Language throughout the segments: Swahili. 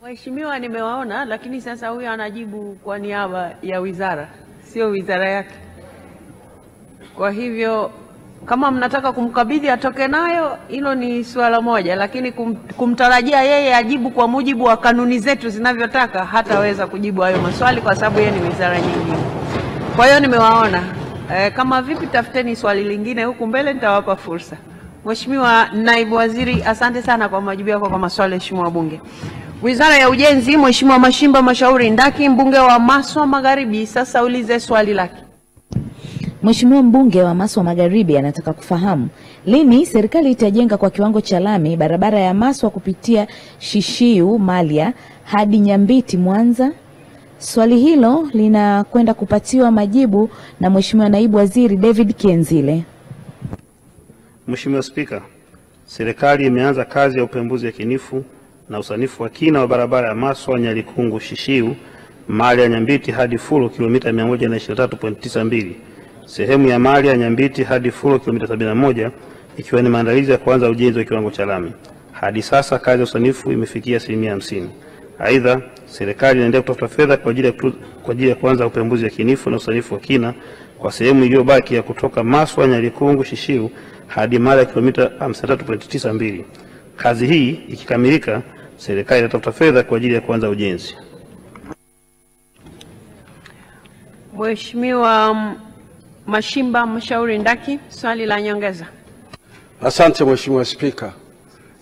Mheshimiwa, nimewaona, lakini sasa huyu anajibu kwa niaba ya wizara, sio wizara yake. Kwa hivyo kama mnataka kumkabidhi atoke nayo, hilo ni swala moja, lakini kumtarajia yeye ajibu kwa mujibu wa kanuni zetu zinavyotaka, hataweza kujibu hayo maswali kwa sababu yeye ni wizara nyingine. Kwa hiyo nimewaona. Kama vipi, tafuteni swali lingine huku mbele, nitawapa fursa. Mheshimiwa Naibu Waziri, asante sana kwa majibu yako kwa maswali Mheshimiwa Bunge. Wizara ya Ujenzi, Mheshimiwa Mashimba Mashauri Ndaki, mbunge wa Maswa Magharibi, sasa ulize swali lake. Mheshimiwa mbunge wa Maswa Magharibi anataka kufahamu lini serikali itajenga kwa kiwango cha lami barabara ya Maswa kupitia Shishiu Malia hadi Nyambiti Mwanza. Swali hilo linakwenda kupatiwa majibu na Mheshimiwa Naibu Waziri David Kienzile. Mheshimiwa Spika, serikali imeanza kazi ya upembuzi yakinifu na usanifu wa kina wa barabara ya Maswa Nyalikungu Shishiu Malia Nyambiti hadi Fulo kilomita 123.92, sehemu ya Malia Nyambiti hadi Fulo kilomita 71, ikiwa ni maandalizi ya kuanza ujenzi wa kiwango cha lami. Hadi sasa kazi ya usanifu imefikia 50%. Aidha, serikali inaendelea kutafuta fedha kwa ajili ya kuanza upembuzi yakinifu na usanifu wa kina kwa sehemu iliyobaki ya kutoka Maswa Nyalikungu Shishiu hadi Malia kilomita 53.92. Kazi hii ikikamilika, serikali itatafuta fedha kwa ajili ya kuanza ujenzi. Mheshimiwa Mashimba Mashauri Ndaki, swali la nyongeza. Asante Mheshimiwa Spika.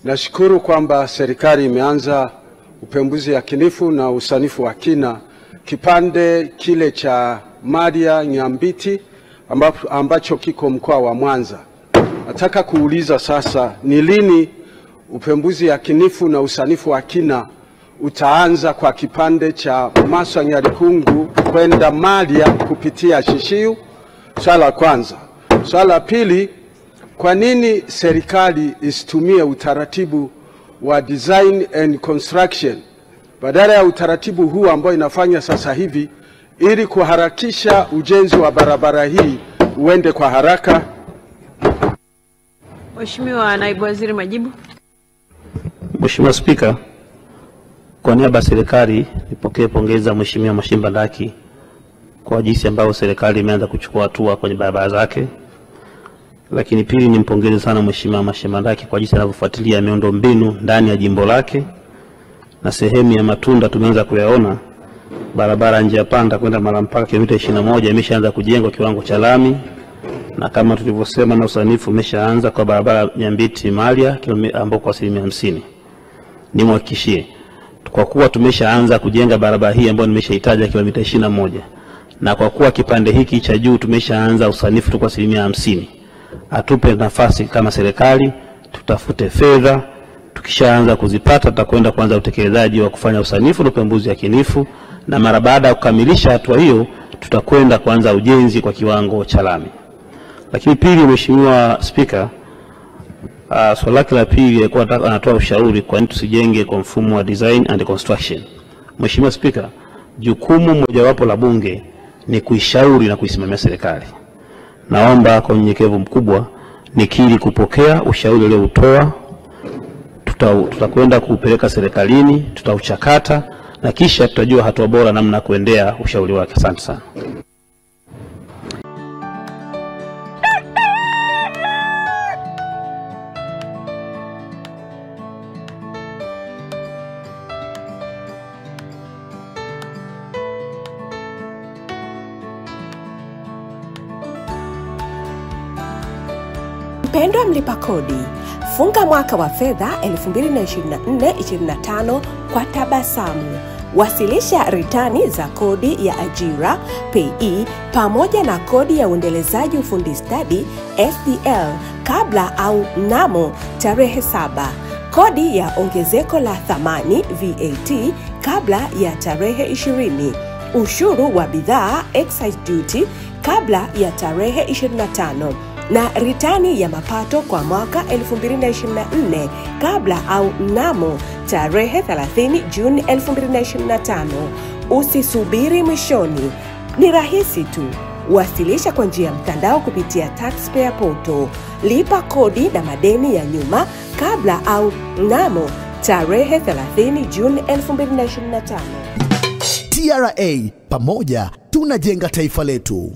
Nashukuru kwamba serikali imeanza upembuzi yakinifu na usanifu wa kina kipande kile cha Malia Nyambiti ambacho kiko mkoa wa Mwanza. Nataka kuuliza sasa, ni lini upembuzi yakinifu na usanifu wa kina utaanza kwa kipande cha Maswa Nyalikungu kwenda Malia kupitia Shishiu? Swala la kwanza. Swala la pili, kwa nini serikali isitumie utaratibu wa design and construction badala ya utaratibu huu ambao inafanya sasa hivi ili kuharakisha ujenzi wa barabara hii uende kwa haraka? Mheshimiwa Naibu Waziri, majibu. Mheshimiwa Spika, kwa niaba ya serikali nipokee pongezi za Mheshimiwa Mashimba Ndaki kwa jinsi ambayo serikali imeanza kuchukua hatua kwenye barabara zake. Lakini pili, nimpongeze sana Mheshimiwa Mashimba Ndaki kwa jinsi anavyofuatilia miundombinu ndani ya jimbo lake, na sehemu ya Matunda tumeanza kuyaona barabara njia panda kwenda Mara mpaka kilomita 21 imeshaanza kujengwa kiwango cha lami, na kama tulivyosema na usanifu umeshaanza kwa barabara Nyambiti Malia ambako kwa 50%. Nimhakikishie kwa kuwa tumeshaanza kujenga barabara hii ambayo nimeshahitaja kilomita 21, na kwa kuwa kipande hiki cha juu tumeshaanza usanifu tu kwa 50%, atupe nafasi kama serikali tutafute fedha. Tukishaanza kuzipata tutakwenda kuanza utekelezaji wa kufanya usanifu na upembuzi yakinifu, na mara baada ya kukamilisha hatua hiyo tutakwenda kuanza ujenzi kwa kiwango cha lami. Lakini pili, Mheshimiwa Spika, swali lake la pili alikuwa anatoa ushauri kwa nini tusijenge kwa mfumo wa design and construction. Mheshimiwa Spika, jukumu mojawapo la bunge ni kuishauri na kuisimamia serikali. Naomba kwa unyenyekevu mkubwa nikiri kupokea ushauri uliotoa. Tutakwenda kupeleka serikalini, tutauchakata na kisha tutajua hatua bora namna kuendea ushauri wake. Asante sana. Mpendwa mlipa kodi, funga mwaka wa fedha 2024-2025 kwa tabasamu. Wasilisha ritani za kodi ya ajira PAYE pamoja na kodi ya uendelezaji ufundi stadi SDL kabla au mnamo tarehe 7. Kodi ya ongezeko la thamani VAT kabla ya tarehe 20. Ushuru wa bidhaa excise duty kabla ya tarehe 25. Na ritani ya mapato kwa mwaka 2024 kabla au mnamo tarehe 30 Juni 2025. Usisubiri mwishoni. Ni rahisi tu. Wasilisha kwa njia ya mtandao kupitia Taxpayer Portal. Lipa kodi na madeni ya nyuma kabla au mnamo tarehe 30 Juni 2025. TRA, pamoja tunajenga taifa letu.